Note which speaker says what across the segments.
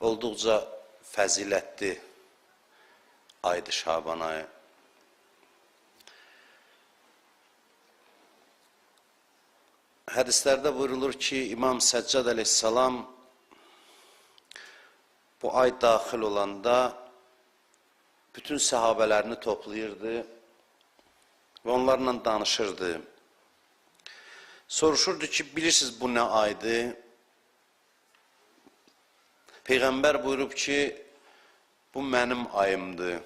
Speaker 1: olduqca fəzilətli aydır Şaban ayı. Hədislərdə buyurulur ki, İmam Səccad əleyhissalam bu ay daxil olanda bütün səhabələrini toplayırdı və onlarla danışırdı. Soruşurdu ki, bilirsiniz bu nə aydır? Peyğəmbər buyurub ki, bu mənim ayımdır.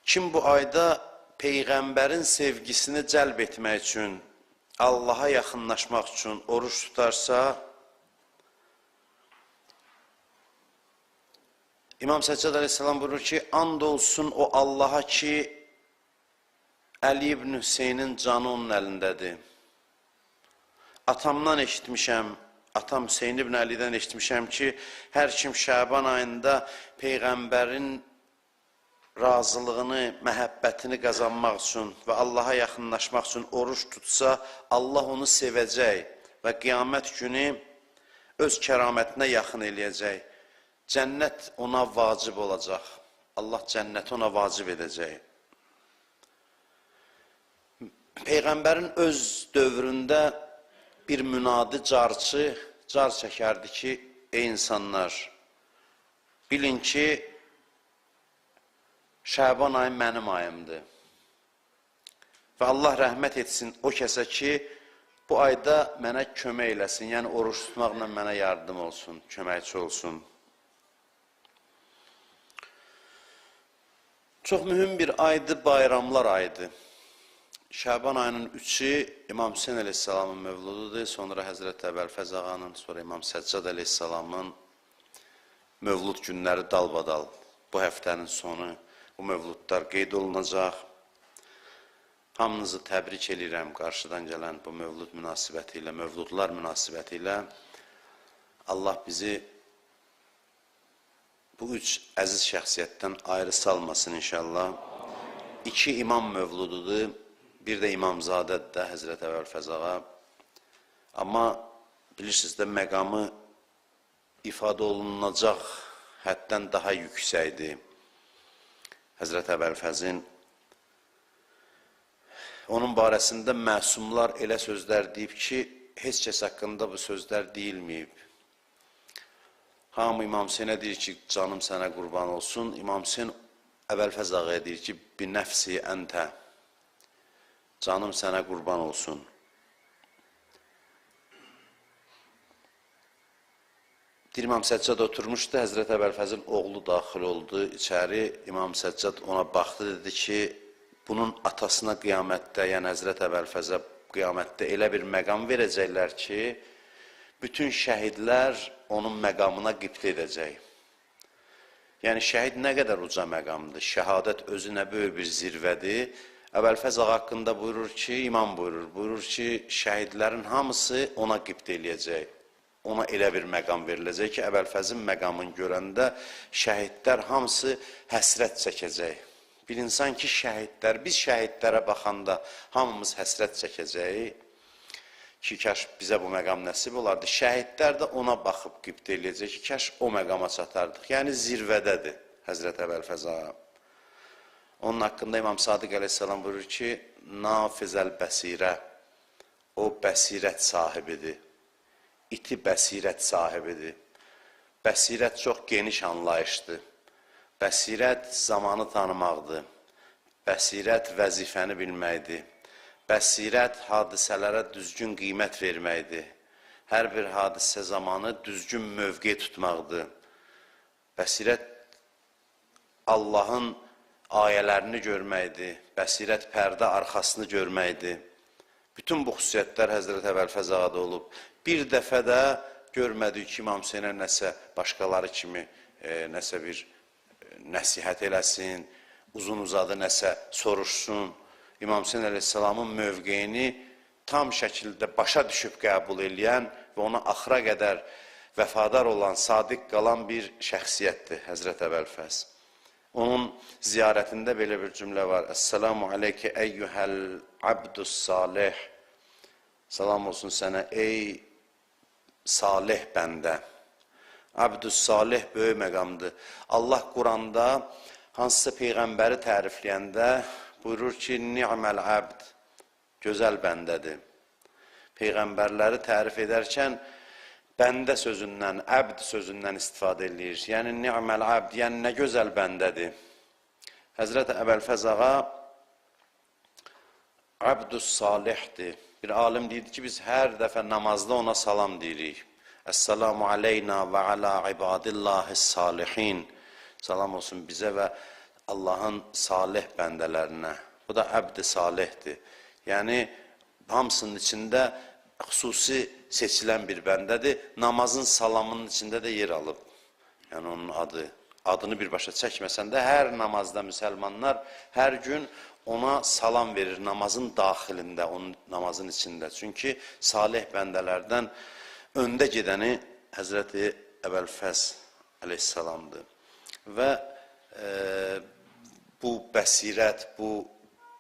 Speaker 1: Kim bu ayda Peyğəmbərin sevgisini cəlb etmək üçün, Allaha yaxınlaşmaq üçün oruç tutarsa, İmam Səccad əleyhissalam buyurur ki, and olsun o Allaha ki, Əli ibn Hüseynin canı onun əlindədir. Atamdan eşitmişəm, atam Hüseyin ibn Əlidən eşitmişəm ki, hər kim Şaban ayında Peyğəmbərin razılığını, məhəbbətini qazanmaq üçün və Allaha yaxınlaşmaq üçün oruç tutsa, Allah onu sevəcək və qiyamət günü öz kəramətinə yaxın eləyəcək. Cənnət ona vacib olacaq. Allah cənnəti ona vacib edəcək. Peyğəmbərin öz dövründə bir münadi carçı car çəkərdi ki, ey insanlar, bilin ki, Şaban ayı mənim ayımdır. Və Allah rəhmət etsin o kəsə ki, bu ayda mənə kömək eləsin, yəni oruç tutmaqla mənə yardım olsun, köməkçi olsun. Çox mühüm bir aydır, bayramlar ayıdır. Şaban ayının 3-ü İmam Hüseyin əleyhissalamın mövlududur, sonra Həzrət Əbəlfəz ağanın, sonra İmam Səccad əleyhissalamın mövlud günləri dalbadal. Bu həftənin sonu bu mövludlar qeyd olunacaq. Hamınızı təbrik edirəm qarşıdan gələn bu mövlud münasibəti ilə, mövludlar münasibəti ilə. Allah bizi bu üç əziz şəxsiyyətdən ayrı salmasın inşallah. 2 imam mövlududur, bir də İmamzadədir də Həzrət Əbəlfəz ağa. Amma bilirsiniz də məqamı ifadə olunacaq həddən daha yüksəkdir. Həzrət Əbəlfəzin onun barəsində məsumlar elə sözlər deyib ki, heç kəs haqqında bu sözlər deyilməyib. Hamı İmam Hüseynə deyir ki, canım sənə qurban olsun. İmam Hüseyn Əbəlfəz ağaya deyir ki, bi nəfsi əntə, canım sənə qurban olsun. İmam Səccad oturmuşdu, Həzrət Əbəlfəzin oğlu daxil oldu içəri. İmam Səccad ona baxdı, dedi ki, bunun atasına qiyamətdə, yəni Həzrət Əbəlfəzə qiyamətdə elə bir məqam verəcəklər ki, bütün şəhidlər onun məqamına qibt edəcək. Yəni, şəhid nə qədər uca məqamdır, şəhadət özü nə böyük bir zirvədir. Əbəlfəz ağa haqqında buyurur ki, imam buyurur ki, şəhidlərin hamısı ona qibt eləyəcək. Ona elə bir məqam veriləcək ki, Əbəlfəzin məqamını görəndə şəhidlər hamısı həsrət çəkəcək. Bir insan ki, şəhidlər, biz şəhidlərə baxanda hamımız həsrət çəkəcəyik ki, kəş bizə bu məqam nəsib olardı. Şəhidlər də ona baxıb qibt eləyəcək ki, kəş o məqama çatardıq. Yəni, zirvədədir Həzrət Əbəlfəz ağa. Onun haqqında İmam Sadiq əleyhissalam buyurur ki, nafizəl bəsirə, o bəsirət sahibidir. İti bəsirət sahibidir. Bəsirət çox geniş anlayışdır. Bəsirət zamanı tanımaqdır. Bəsirət vəzifəni bilməkdir. Bəsirət hadisələrə düzgün qiymət verməkdir. Hər bir hadisə zamanı düzgün mövqe tutmaqdır. Bəsirət Allahın ayələrini görməkdir. Bəsirət pərdə arxasını görməkdir. Bütün bu xüsusiyyətlər Həzrət Əbəlfəz ağada olub. Bir dəfə də görmədik ki, İmam Hüseynə nəsə başqaları kimi nəsə bir nəsihət eləsin, uzun-uzadı nəsə soruşsun. İmam Hüseyn əleyhissalamın mövqeyini tam şəkildə başa düşüb qəbul eləyən və ona axıra qədər vəfadar olan, sadiq qalan bir şəxsiyyətdir Həzrət Əbəlfəz. Onun ziyarətində belə bir cümlə var. Əssəlamu aleykə əyyuhəl abdus salih. Salam olsun sənə ey salih bəndə. Abdus salih böyük məqamdır. Allah Quranda hansısa peyğəmbəri tərifləyəndə buyurur ki, ni'məl abd, gözəl bəndədir. Peyğəmbərləri tərif edərkən bəndə sözündən, əbd sözündən istifadə edir. Yəni, ni'məl abd, yəni nə gözəl bəndədir. Həzrət Əbəlfəz ağa abdus salihdir. Bir alim deyirdi ki, biz hər dəfə namazda ona salam deyirik. Əssalamu aleyna və alə ibadillahis salihin. Salam olsun bizə və Allahın salih bəndələrinə. Bu da əbd-i salihdir. Yəni, hamısının içində xüsusi seçilən bir bəndədir. Namazın salamının içində də yer alıb. Yəni, onun adını birbaşa çəkməsən də hər namazda müsəlmanlar hər gün ona salam verir namazın daxilində, onun namazın içində. Çünki salih bəndələrdən öndə gedəni Həzrəti Əbəlfəz əleyhissalamdır. Və bu bəsirət, bu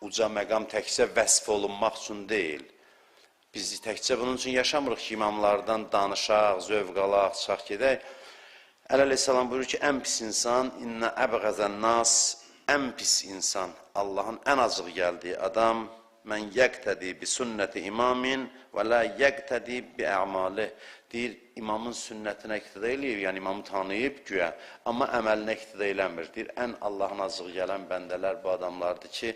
Speaker 1: uca məqam təkcə vəsf olunmaq üçün deyil. Biz təkcə bunun üçün yaşamırıq ki, imamlardan danışaq, zövq alaq, çıxaq gedək. Əleyhissalam buyurur ki, ən pis insan, innə əbğəzən nas, ən pis insan, Allahın ən acıq gəldiyi adam, mən yəqtədi bi sünnəti imamin və la yəqtədi bi ə'malih. Deyir, imamın sünnətinə iqtida eləyir, yəni imamı tanıyıb güya, amma əməlinə iqtida eləmir. Deyir, ən Allahın acıq gələn bəndələr bu adamlardır ki,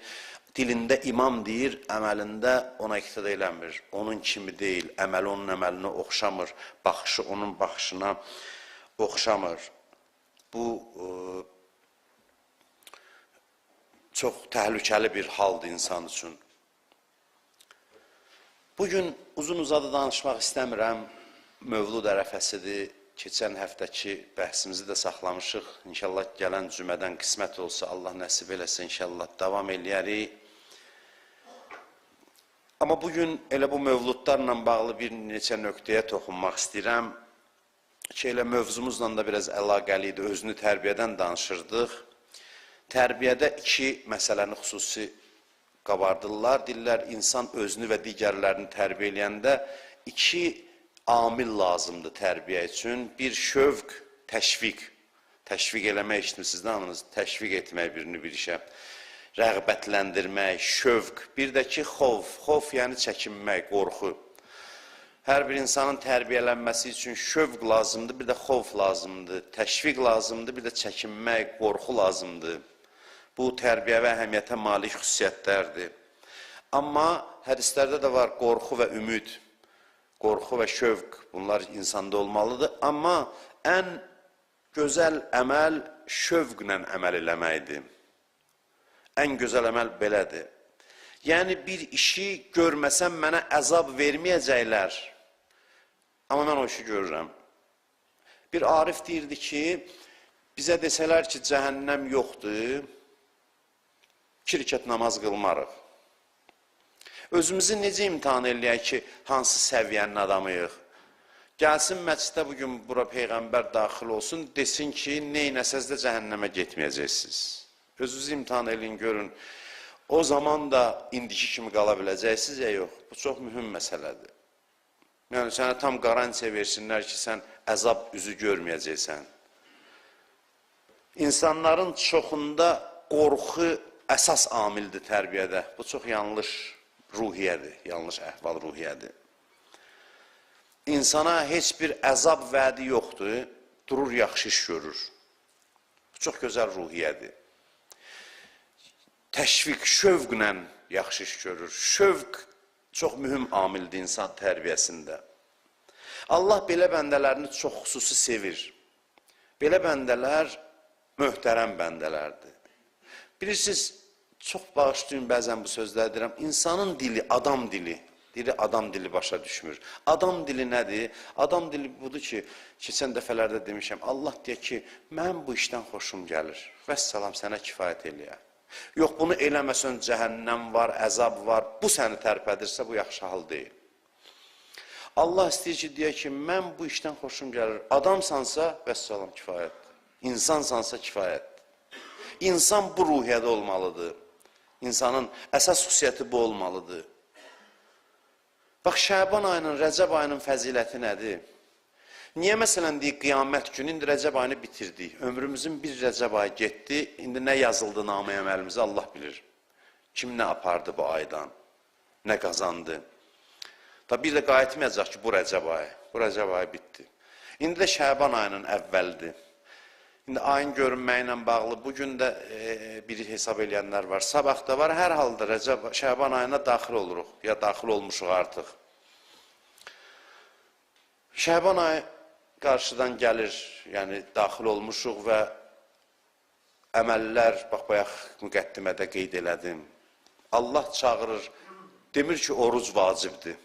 Speaker 1: dilində imam deyir, əməlində ona iqtida eləmir. Onun kimi deyil, əməli onun əməlinə oxşamır, baxışı onun baxışına oxşamır. Bu çox təhlükəli bir haldır insan üçün. Bugün uzun-uzadı danışmaq istəmirəm. Mövlud ərəfəsidir. Keçən həftəki bəhsimizi də saxlamışıq. İnşallah gələn cümədən qismət olsa, Allah nəsib eləsə, inşallah davam eləyərik. Amma bugün elə bu mövludlarla bağlı bir neçə nöqtəyə toxunmaq istəyirəm. Ki, elə mövzumuzla da biraz əlaqəli idi, özünü tərbiyədən danışırdıq. Tərbiyədə iki məsələni xüsusi qabardırlar. Deyirlər, insan özünü və digərlərini tərbiyə eləyəndə iki amil lazımdır tərbiyə üçün. Bir şövq, təşviq. Təşviq eləmək işiniz də anınız, təşviq etmək birini bir işə. Rəğbətləndirmək, şövq. Bir də ki, xov. Xov yəni çəkinmək, qorxu. Hər bir insanın tərbiyələnməsi üçün şövq lazımdır, bir də xov lazımdır. Təşviq lazımdır, bir də çəkinmək, qorxu lazımdır. Bu, tərbiyəvi əhəmiyyətə malik xüsusiyyətlərdir. Amma hədislərdə də var qorxu və ümid. Qorxu və şövq, bunlar insanda olmalıdır. Amma ən gözəl əməl şövqlə əməl eləməkdir. Ən gözəl əməl belədir. Yəni, bir işi görməsəm mənə əzab verməyəcəklər. Amma mən o işi görürəm. Bir arif deyirdi ki, bizə desələr ki, cəhənnəm yoxdur, 2 rükət namaz qılmarıq. Özümüzü necə imtihan eləyək ki, hansı səviyyənin adamıyıq? Gəlsin məsciddə bugün bura Peyğəmbər daxil olsun, desin ki, neynəsəz də cəhənnəmə getməyəcəksiniz. Özünüzü imtihan eləyin, görün. O zaman da indiki kimi qala biləcəksiniz ya yox. Bu çox mühüm məsələdir. Yəni, sənə tam qarantiya versinlər ki, sən əzab üzü görməyəcəksən. İnsanların çoxunda qorxu əsas amildir tərbiyədə. Bu çox yanlış ruhiyyədir, yanlış əhval ruhiyyədir. İnsana heç bir əzab vədi yoxdur, durur yaxşı iş görür. Bu çox gözəl ruhiyyədir. Təşviq, şövqlə yaxşı iş görür. Şövq çox mühüm amildir insan tərbiyəsində. Allah belə bəndələrini çox xüsusi sevir. Belə bəndələr möhtərəm bəndələrdir. Bilirsiniz, çox bağışlayın bəzən bu sözləri deyirəm. İnsanın dili, adam dili. Dili adam dili başa düşmür. Adam dili nədir? Adam dili budur ki, keçən dəfələrdə demişəm, Allah deyək ki, mən bu işdən xoşum gəlir. Vəssalam sənə kifayət eləyər. Yox, bunu eləməsən cəhənnəm var, əzab var, bu səni tərpədirsə, bu yaxşı hal deyil. Allah istəyir ki, deyək ki, mən bu işdən xoşum gəlir. Adamsansa, vəssalam kifayət. İnsansansa kifayət. İnsan bu ruhiyyədə olmalıdır. İnsanın əsas xüsusiyyəti bu olmalıdır. Bax, Şəban ayının, Rəcəb ayının fəziləti nədir? Niyə məsələn deyik qiyamət günü, indi Rəcəb ayını bitirdik. Ömrümüzün bir Rəcəb ayı getdi, indi nə yazıldı namə əməlimizə Allah bilir. Kim nə apardı bu aydan, nə qazandı. Da bir də qayıtmayacaq ki, bu Rəcəb ayı. Bu Rəcəb ayı bitdi. İndi də Şəban ayının əvvəldir. İndi ayın görünməyi ilə bağlı bugün də bir hesab eləyənlər var. Sabah da var. Hər halda Şəban ayına daxil oluruq. Ya daxil olmuşuq artıq. Şəban ayı qarşıdan gəlir. Yəni daxil olmuşuq və əməllər, bax bayaq müqəddimədə qeyd elədim. Allah çağırır. Demir ki, oruc vacibdir.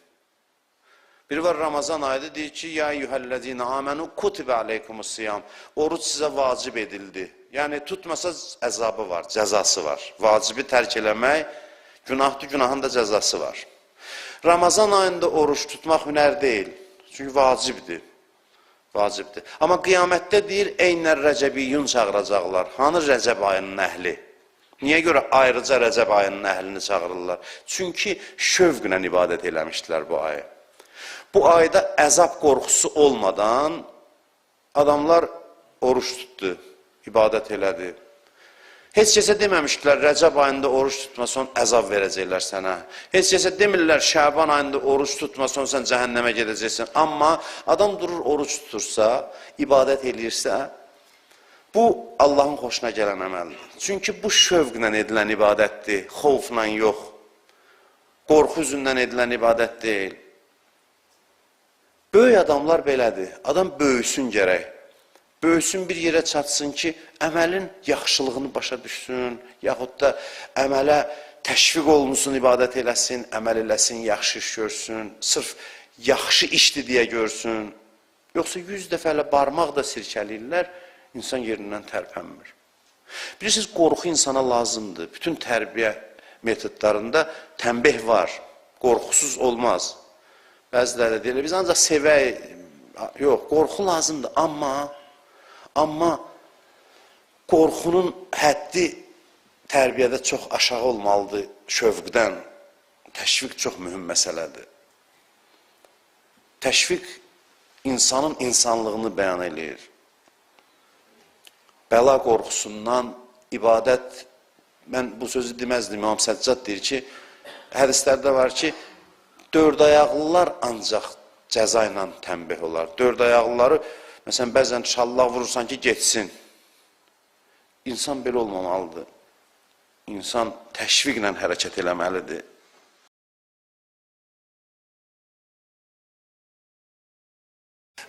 Speaker 1: Biri var Ramazan ayıdır, deyir ki, ya eyyuhəllezine amenu kutibə aleykumus-siyam. Oruc sizə vacib edildi. Yəni, tutmasa əzabı var, cəzası var. Vacibi tərk eləmək, günahdır, günahın da cəzası var. Ramazan ayında oruç tutmaq hünər deyil. Çünki vacibdir. Vacibdir. Amma qiyamətdə deyir, eynər rəcəbiyyun çağıracaqlar. Hanı Rəcəb ayının əhli? Niyə görə ayrıca Rəcəb ayının əhlini çağırırlar? Çünki şövqlə ibadət eləmişdilər bu ayı. Bu ayda əzab qorxusu olmadan adamlar oruç tutdu, ibadət elədi. Heç kəsə deməmişdilər, Rəcəb ayında oruç tutmasan əzab verəcəklər sənə. Heç kəsə demirlər, Şəban ayında oruç tutmasan sən cəhənnəmə gedəcəksən. Amma adam durur, oruç tutursa, ibadət eləyirsə, bu Allahın xoşuna gələn əməldir. Çünki bu şövqlə edilən ibadətdir, xovfla yox, qorxu üzündən edilən ibadət deyil. Böyük adamlar belədir. Adam böyüsün gərək. Böyüsün bir yerə çatsın ki, əməlin yaxşılığını başa düşsün, yaxud da əmələ təşviq olunsun, ibadət eləsin, əməl eləsin, yaxşı iş görsün, sırf yaxşı işdir deyə görsün. Yoxsa 100 dəfə elə barmaq da sirkəliyirlər, insan yerindən tərpənmir. Bilirsiniz, qorxu insana lazımdır. Bütün tərbiyə metodlarında tənbih var, qorxusuz olmaz. Bəziləri də deyirlər, biz ancaq sevək, yox, qorxu lazımdır, amma qorxunun həddi tərbiyədə çox aşağı olmalıdır şövqdən. Təşviq çox mühüm məsələdir. Təşviq insanın insanlığını bəyan eləyir. Bəla qorxusundan ibadət, mən bu sözü deməzdim, İmam Səccad deyir ki, hədislərdə var ki, dörd ayaqlılar ancaq cəza ilə tənbih olar. Dörd ayaqlıları, məsələn, bəzən şallah vurursan ki, geçsin. İnsan belə olmamalıdır. İnsan təşviqlə hərəkət eləməlidir.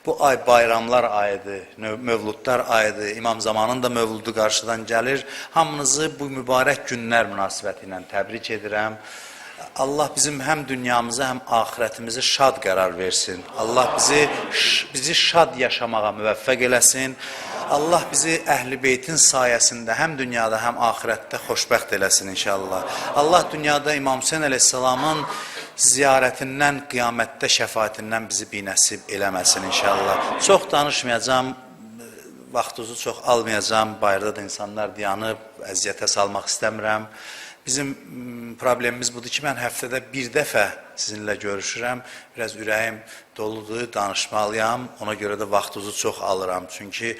Speaker 2: Bu ay bayramlar ayıdır, mövludlar ayıdır, İmam Zamanın da mövludu qarşıdan gəlir. Hamınızı bu mübarək günlər münasibəti ilə təbrik edirəm. Allah bizim həm dünyamıza, həm axirətimizi şad qərar versin. Allah bizi şad yaşamağa müvəffəq eləsin. Allah bizi Əhl-i Beytin sayəsində həm dünyada, həm axirətdə xoşbəxt eləsin inşallah. Allah dünyada İmam Hüseyn əleyhissalamın ziyarətindən, qiyamətdə şəfaətindən bizi binəsib eləməsin inşallah. Çox danışmayacağım, vaxtınızı çox almayacağım. Bayırda da insanlar dayanıb, əziyyətə salmaq istəmirəm. Bizim problemimiz budur ki, mən həftədə bir dəfə sizinlə görüşürəm. Biraz ürəyim doludur, danışmalıyam. Ona görə də vaxtınızı çox alıram. Çünki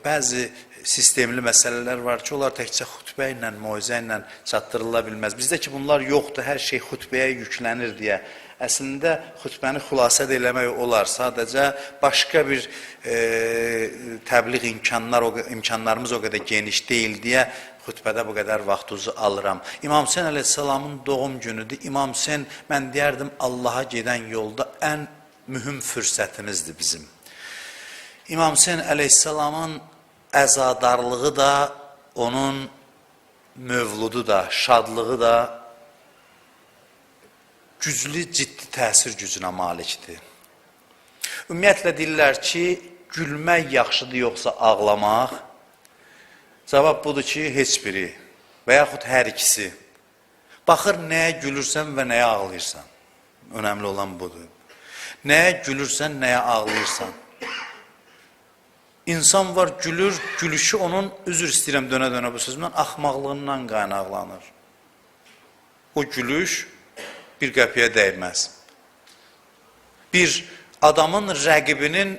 Speaker 2: bəzi sistemli məsələlər var ki, onlar təkcə xütbə ilə, moizə ilə çatdırıla bilməz. Bizdə ki, bunlar yoxdur, hər şey xütbəyə yüklənir deyə. Əslində, xütbəni xülasə eləmək olar. Sadəcə, başqa bir təbliğ imkanlarımız o qədər geniş deyil deyə xütbədə bu qədər vaxtınızı alıram. İmam Hüseyn əleyhissalamın doğum günüdür. İmam Hüseyn, mən deyərdim, Allaha gedən yolda ən mühüm fürsətimizdir bizim. İmam Hüseyn əleyhissalamın əzadarlığı da, onun mövludu da, şadlığı da güclü, ciddi təsir gücünə malikdir. Ümumiyyətlə deyirlər ki, gülmək yaxşıdır, yoxsa ağlamaq? Cavab budur ki, heç biri və yaxud hər ikisi. Baxır, nəyə gülürsən və nəyə ağlayırsan. Önəmli olan budur. Nəyə gülürsən, nəyə ağlayırsan. İnsan var, gülür, gülüşü onun, üzr istəyirəm dönə-dönə bu sözümdən, axmaqlığından qaynaqlanır. O gülüş bir qəpiyə dəyməz. Bir adamın rəqibinin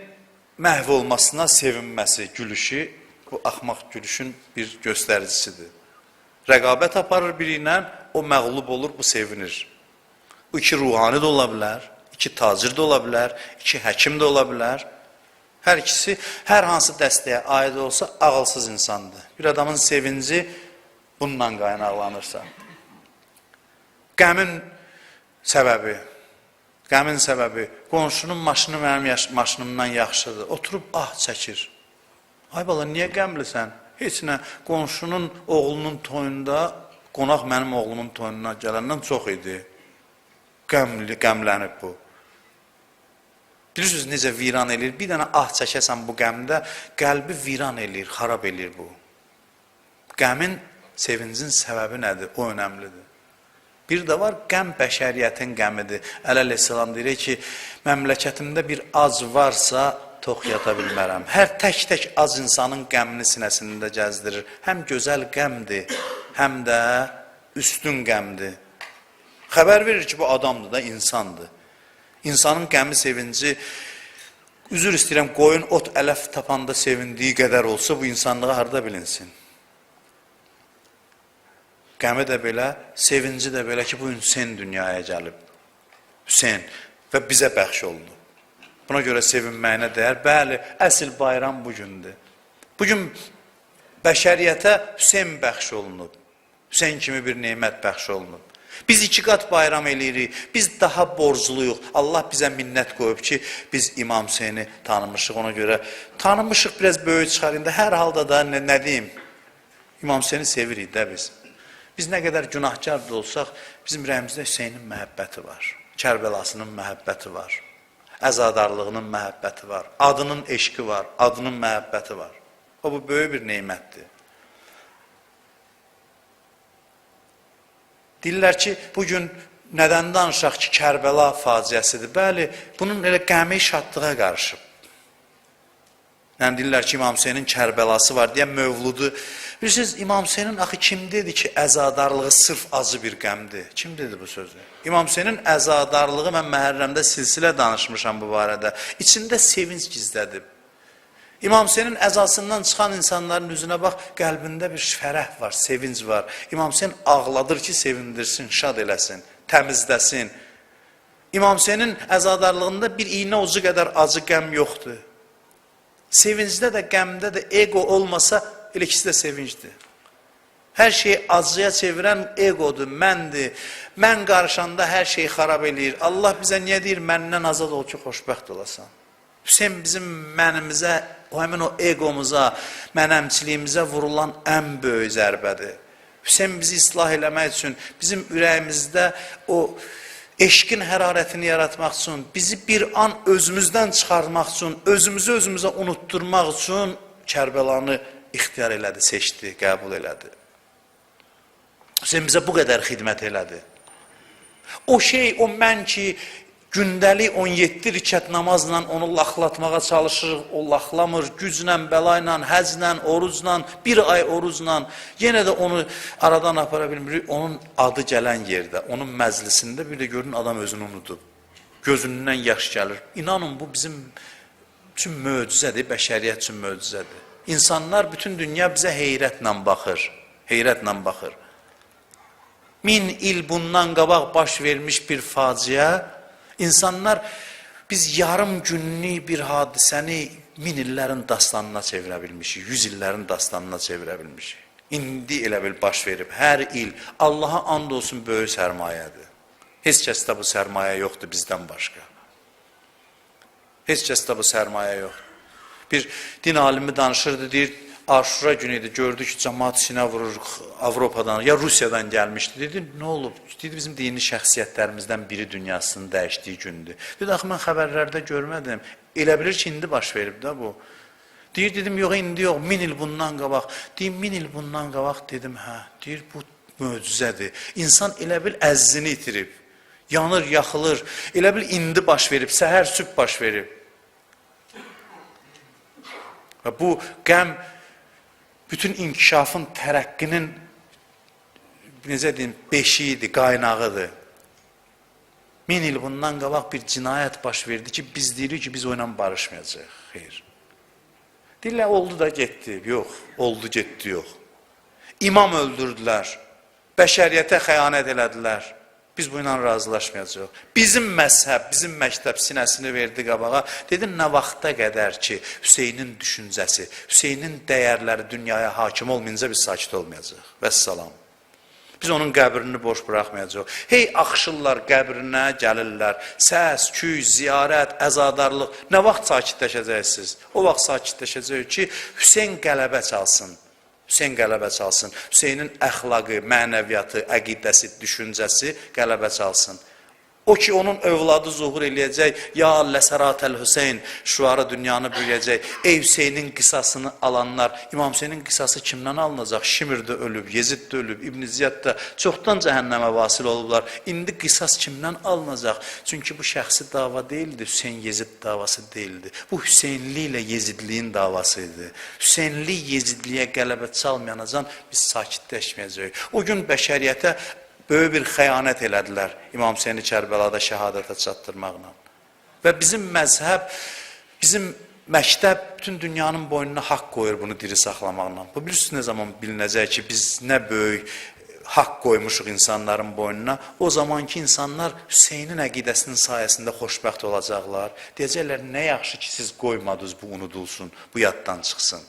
Speaker 2: məhv olmasına sevinməsi, gülüşü, bu axmaq gülüşün bir göstəricisidir. Rəqabət aparır biri ilə, o məğlub olur, bu sevinir. Bu iki ruhani də ola bilər, iki tacir də ola bilər, iki həkim də ola bilər. Hər ikisi, hər hansı dəstəyə aid olsa, ağılsız insandır. Bir adamın sevinci bundan qaynaqlanırsa. Qəmin səbəbi, qonşunun maşını mənim maşınımdan yaxşıdır. Oturub çəkir. Ay bala, niyə qəmlisən? Heç nə, qonşunun oğlunun toyunda, qonaq mənim oğlumun toyuna gələndən çox idi. Qəmlənib bu. Bilirsiniz necə viran eləyir? Bir dənə çəkəsən bu qəmdə, qəlbi viran eləyir, xarab eləyir bu. Qəmin, sevincin səbəbi nədir? O önəmlidir. Bir də var, qəm bəşəriyyətin qəmidir. Əleyhisselam deyir ki, məmləkətimdə bir ac varsa, tox yata bilmərəm. Hər tək az insanın qəmini sinəsində gəzdirir. Həm gözəl qəmdir, həm də üstün qəmdir. Xəbər verir ki, bu adamdır da, insandır. İnsanın qəmi, sevinci, üzr istəyirəm, qoyun ot ələf tapanda sevindiyi qədər olsa, bu insanlığa harada bilinsin. Qəmi də belə, sevinci də belə ki, bu Hüseyn dünyaya gəlib. Hüseyn və bizə bəxş oldu. Buna görə sevinməyinə dəyər. Bəli, əsl bayram bugündür. Bugün bəşəriyyətə Hüseyn bəxş olunub. Hüseyn kimi bir nemət bəxş olunub. Biz 2 qat bayram eləyirik, biz daha borcluyuq. Allah bizə minnət qoyub ki, biz İmam Hüseyni tanımışıq, ona görə tanımışıq, biraz böyük çıxarında. Hər halda da nə deyim, İmam Hüseyni sevirik də biz. Biz nə qədər günahkar da olsaq, bizim ürəyimizdə Hüseynin məhəbbəti var, Kərbəlasının məhəbbəti var, əzadarlığının məhəbbəti var, adının eşqi var, adının məhəbbəti var. O, bu böyük bir neymətdir. Deyirlər ki, bugün nədən danışaq ki, Kərbəla faciəsidir? Bəli, bunun elə qəmi şadlığa qarışıb. Yəni, deyirlər ki, İmam Hüseynin Kərbəlası var deyə mövludu. Bilirsiniz, İmam Hüseynin axı kim dedi ki, əzadarlığı sırf acı bir qəmdir? Kim dedi bu sözü? İmam Hüseynin əzadarlığı, mən Məhərrəmdə silsilə danışmışam bu barədə. İçində sevinç gizlədib. İmam Hüseynin əzasından çıxan insanların üzünə bax, qəlbində bir fərəh var, sevinç var. İmam Hüseyin ağladır ki, sevindirsin, şad eləsin, təmizləsin. İmam Hüseynin əzadarlığında bir iynə ucu qədər acı qəm yoxdur. Sevincdə də, qəmdə də ego olmasa, elə ikisi də sevincdir. Hər şeyi acıya çevirən egodur, məndir. Mən qarışanda hər şeyi xarab eləyir. Allah bizə niyə deyir, məndən azad ol ki, xoşbəxt olasan. Hüseyin bizim mənimizə, həmin o egomuza, mənəmçiliyimizə vurulan ən böyük zərbədir. Hüseyin bizi islah eləmək üçün, bizim ürəyimizdə o eşqin hərarətini yaratmaq üçün, bizi bir an özümüzdən çıxarmaq üçün, özümüzü özümüzə unutturmaq üçün Kərbəlanı ixtiyar elədi, seçdi, qəbul elədi. Hüseyin bizə bu qədər xidmət elədi. O şey, o mən ki, gündəlik 17 rükət namazla onu laxlatmağa çalışırıq, o laxlamır, güclə, bəlayla, həzlə, orucla, bir ay orucla, yenə də onu aradan apara bilmirik, onun adı gələn yerdə, onun məclisində bir də görün adam özünü unudub, gözündən yaş gəlir. İnanın, bu bizim üçün möcüzədir, bəşəriyyət üçün möcüzədir. İnsanlar, bütün dünya bizə heyrətlə baxır, heyrətlə baxır. 1000 il bundan qabaq baş vermiş bir faciə, İnsanlar, biz yarım günlük bir hadisəni 1000 illərin dastanına çevirə bilmişik, 100 illərin dastanına çevirə bilmişik. İndi elə bil baş verib, hər il Allaha and olsun böyük sərmayədir. Heç kəsdə bu sərmayə yoxdur bizdən başqa. Heç kəsdə bu sərmayə yoxdur. Bir din alimi danışırdı, deyir, Aşura günü idi, gördü ki, cəmaat sinə vurur Avropadan, ya Rusiyadan gəlmişdi. Dedi, nə olub? Dedi, bizim dini şəxsiyyətlərimizdən biri dünyasının dəyişdiyi gündür. Dedi, axı, mən xəbərlərdə görmədim. Elə bilir ki, indi baş verib də bu. Deyir, dedim, yox, indi yox, 1000 il bundan qabaq. Deyim, 1000 il bundan qabaq, dedim, hə. Deyir, bu möcüzədir. İnsan elə bil əzzini itirib, yanır, yaxılır. Elə bil indi baş verib, səhər sübh baş verib. Və bu qəm, bütün inkişafın, tərəqqinin, necə deyim, beşiyidir, qaynağıdır. 1000 il bundan qabaq bir cinayət baş verdi ki, biz deyirik ki, biz o ilə barışmayacaq. Xeyr. Deyirlər, oldu da getdi. Yox, oldu, getdi, yox. İmam öldürdülər, bəşəriyyətə xəyanət elədilər. Biz bu ilə razılaşmayacaq. Bizim məzhəb, bizim məktəb sinəsini verdi qabağa. Dedi, nə vaxta qədər ki, Hüseynin düşüncəsi, Hüseynin dəyərləri dünyaya hakim olmayınca biz sakit olmayacaq. Vəssalam. Biz onun qəbrini boş buraxmayacaq. Hey, axşırlar qəbrinə gəlirlər. Səs, küy, ziyarət, əzadarlıq. Nə vaxt sakitləşəcəksiniz? O vaxt sakitləşəcək ki, Hüseyn qələbə çalsın. Hüseyn qələbə çalsın. Hüseynin əxlaqı, mənəviyyatı, əqidəsi, düşüncəsi qələbə çalsın. O ki, onun övladı zuhur eləyəcək, ya ləsəratəl Hüseyn, şuarı dünyanı bürüyəcək. Ey Hüseynin qisasını alanlar, İmam Hüseynin qisası kimdən alınacaq? Şimr də ölüb, Yezid də ölüb, İbn Ziyad da çoxdan cəhənnəmə vasil olublar. İndi qisas kimdən alınacaq? Çünki bu şəxsi dava deyildi, Hüseyn Yezid davası deyildi. Bu Hüseynli ilə Yezidliyin davasıydı. Hüseynli Yezidliyə qələbə çalmayanacan biz sakitləşməyəcəyik. O gün bəşəriyyətə böyük bir xəyanət elədilər İmam Hüseyni Kərbəlada şəhadətə çatdırmaqla. Və bizim məzhəb, bizim məktəb bütün dünyanın boynuna haqq qoyur bunu diri saxlamaqla. Bu bilirsiniz nə zaman bilinəcək ki, biz nə böyük haqq qoymuşuq insanların boynuna. O zamanki insanlar Hüseynin əqidəsinin sayəsində xoşbəxt olacaqlar. Deyəcəklər, nə yaxşı ki, siz qoymadınız bu unudulsun, bu yaddan çıxsın.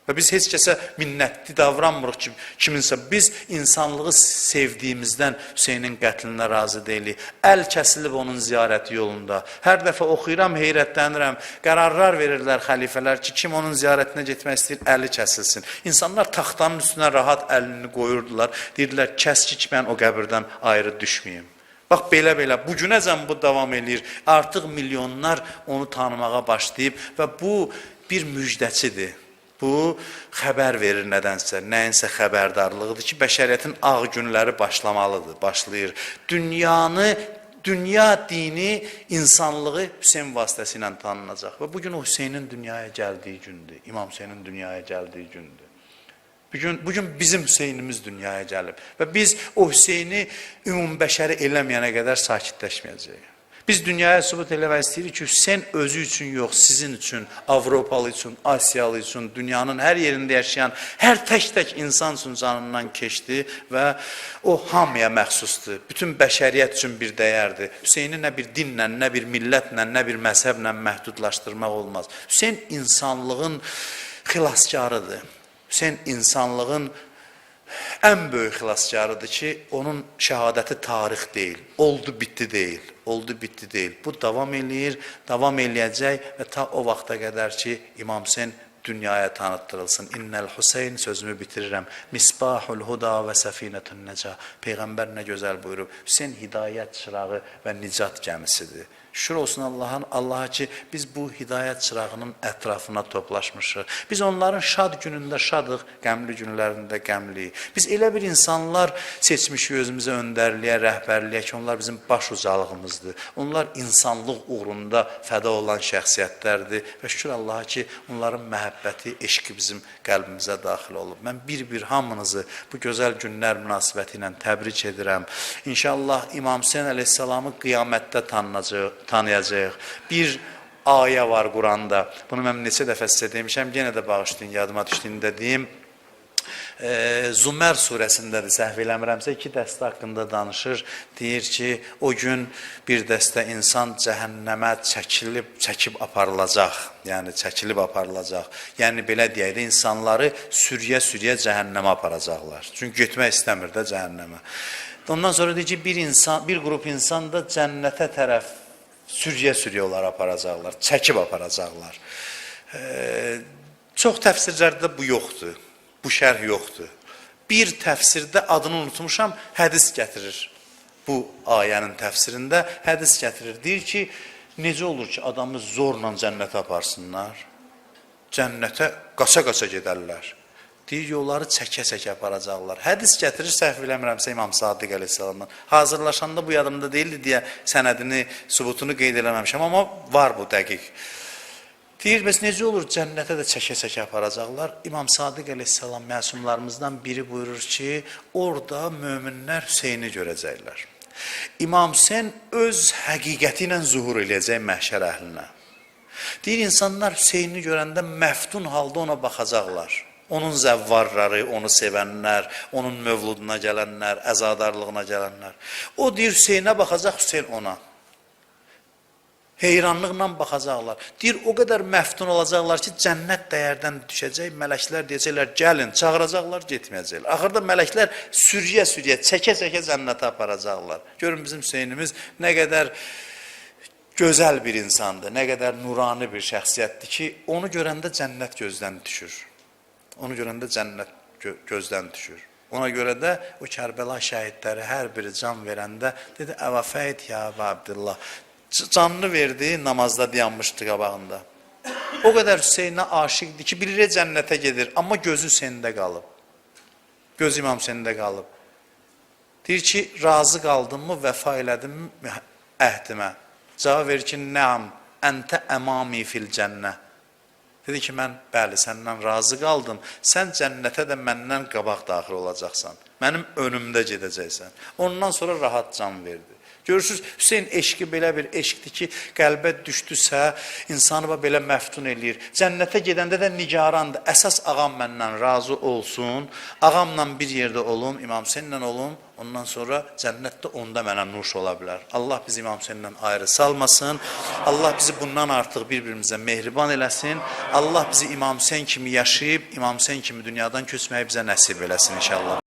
Speaker 2: Və biz heç kəsə minnətli davranmırıq ki, kiminsə biz insanlığı sevdiyimizdən Hüseynin qətlinə razı deyilik. Əl kəsilib onun ziyarəti yolunda. Hər dəfə oxuyuram, heyrətlənirəm. Qərarlar verirlər xəlifələr ki, kim onun ziyarətinə getmək istəyir, əli kəsilsin. İnsanlar taxtanın üstünə rahat əlini qoyurdular. Deyirlər, kəs ki, mən o qəbirdən ayrı düşməyim. Bax, belə-belə, bugünəcən bu davam edir. Artıq milyonlar onu tanımağa başlayıb və bu bir müjdəçidir. Bu, xəbər verir nədənsə, nəyinsə xəbərdarlığıdır ki, bəşəriyyətin ağ günləri başlamalıdır, başlayır. Dünya dini, insanlığı Hüseyn vasitəsilə tanınacaq. Və bugün o Hüseynin dünyaya gəldiyi gündür, İmam Hüseynin dünyaya gəldiyi gündür. Bugün bizim Hüseynimiz dünyaya gəlib və biz o Hüseyni ümumbəşəri eləməyənə qədər sakitləşməyəcəyik. Biz dünyaya sübut eləmək istəyirik ki, Hüseyn özü üçün yox, sizin üçün, Avropalı üçün, Asiyalı üçün, dünyanın hər yerində yaşayan hər tək insan üçün canından keçdi və o hamıya məxsusdur. Bütün bəşəriyyət üçün bir dəyərdir. Hüseyni nə bir dinlə, nə bir millətlə, nə bir məzhəblə məhdudlaşdırmaq olmaz. Hüseyn insanlığın xilaskarıdır. Hüseyn insanlığın ən böyük xilaskarıdır ki, onun şəhadəti tarix deyil, oldu, bitdi deyil. Oldu, bitdi deyil. Bu davam eləyir, davam eləyəcək və ta o vaxta qədər ki, İmam Hüseyn dünyaya tanıtdırılsın. İnnəl Hüseyn, sözümü bitirirəm. Misbahul huda və səfinətün nəca. Peyğəmbər nə gözəl buyurub. Hüseyn hidayət çırağı və nicat gəmisidir. Şükür olsun Allaha ki, biz bu hidayət çırağının ətrafına toplaşmışıq. Biz onların şad günündə şadıq, qəmli günlərində qəmliyik. Biz elə bir insanlar seçmişik özümüzə öndərliyə, rəhbərliyə ki, onlar bizim baş ucalığımızdır. Onlar insanlıq uğrunda fəda olan şəxsiyyətlərdir və şükür Allaha ki, onların məhəbbəti, eşqi bizim qəlbimizə daxil olub. Mən bir-bir hamınızı bu gözəl günlər münasibəti ilə təbrik edirəm. İnşallah İmam Hüseyn əleyhissalamı qiyamətdə tanıyacaq. Bir ayə var Quranda. Bunu mən neçə dəfə sizə demişəm, yenə də bağışlayın, yadıma düşdüyündə deyim. Zümer surəsindədir, səhv eləmirəmsə, 2 dəstə haqqında danışır. Deyir ki, o gün bir dəstə insan cəhənnəmə çəkib aparılacaq. Yəni, çəkilib aparılacaq. Yəni, belə deyək də, insanları sürüyə-sürüyə cəhənnəmə aparacaqlar. Çünki getmək istəmir də cəhənnəmə. Ondan sonra deyir ki, bir qrup insan da cənnətə tərəf sürüyə-sürüyə onları aparacaqlar, çəkib aparacaqlar. Çox təfsirlərdə bu yoxdur, bu şərh yoxdur. Bir təfsirdə adını unutmuşam, hədis gətirir. Bu ayənin təfsirində hədis gətirir. Deyir ki, necə olur ki, adamı zorla cənnətə aparsınlar? Cənnətə qaça-qaça gedərlər. Deyir, yolları çəkə-çəkə aparacaqlar. Hədis gətirir, səhv eləmirəmsə İmam Sadiq əleyhissalamdan. Hazırlaşanda bu yadımda deyildi deyə sənədini, subutunu qeyd eləməmişəm, amma var bu dəqiq. Deyir, bəs necə olur, cənnətə də çəkə-çəkə aparacaqlar? İmam Sadiq əleyhissalam məsumlarımızdan biri buyurur ki, orada möminlər Hüseyni görəcəklər. İmam Hüseyn öz həqiqəti ilə zuhur eləyəcək məhşər əhlinə. Deyir, insanlar Hüseyni görəndə məftun halda ona baxacaqlar. Onun zəvvarları, onu sevənlər, onun mövluduna gələnlər, əzadarlığına gələnlər. O deyir, Hüseynə baxacaq, Hüseyn ona. Heyranlıqla baxacaqlar. Deyir, o qədər məftun olacaqlar ki, cənnət dəyərdən düşəcək, mələklər deyəcəklər, gəlin, çağıracaqlar, getməyəcəklər. Axırda mələklər sürüyə-sürüyə, çəkə-çəkə cənnətə aparacaqlar. Görün, bizim Hüseynimiz nə qədər gözəl bir insandır, nə qədər nurani bir şəxsiyyətdir ki, onu görəndə cənnət gözdən düşür. Onu görəndə cənnət gözdən düşür. Ona görə də o Kərbəla şəhidləri hər biri can verəndə dedi, əvəfəyid ya Abdullah. Canını verdi, namazda dayanmışdı qabağında. O qədər Hüseynə aşiqdir ki, bilir cənnətə gedir, amma gözü Hüseyndə qalıb. Göz İmam Hüseyndə qalıb. Deyir ki, razı qaldınmı, vəfa elədinmi əhdimə? Cavab verir ki, nəam, əntə əmami fil cənnə. Dedi ki, mən bəli, səndən razı qaldım, sən cənnətə də məndən qabaq daxil olacaqsan, mənim önümdə gedəcəksən. Ondan sonra rahat can verdi. Görürsünüz, Hüseyn eşqi belə bir eşqdir ki, qəlbə düşdüsə, insanı belə məftun eləyir. Cənnətə gedəndə də nigarandır. Əsas ağam məndən razı olsun, ağamla bir yerdə olum, İmam Hüseynlə olum, ondan sonra cənnətdə onda mənə nuş ola bilər. Allah bizi İmam Hüseynlə ayrı salmasın, Allah bizi bundan artıq bir-birimizə mehriban eləsin, Allah bizi İmam Hüseyn kimi yaşayıb, İmam Hüseyn kimi dünyadan köçməyi bizə nəsib eləsin inşallah.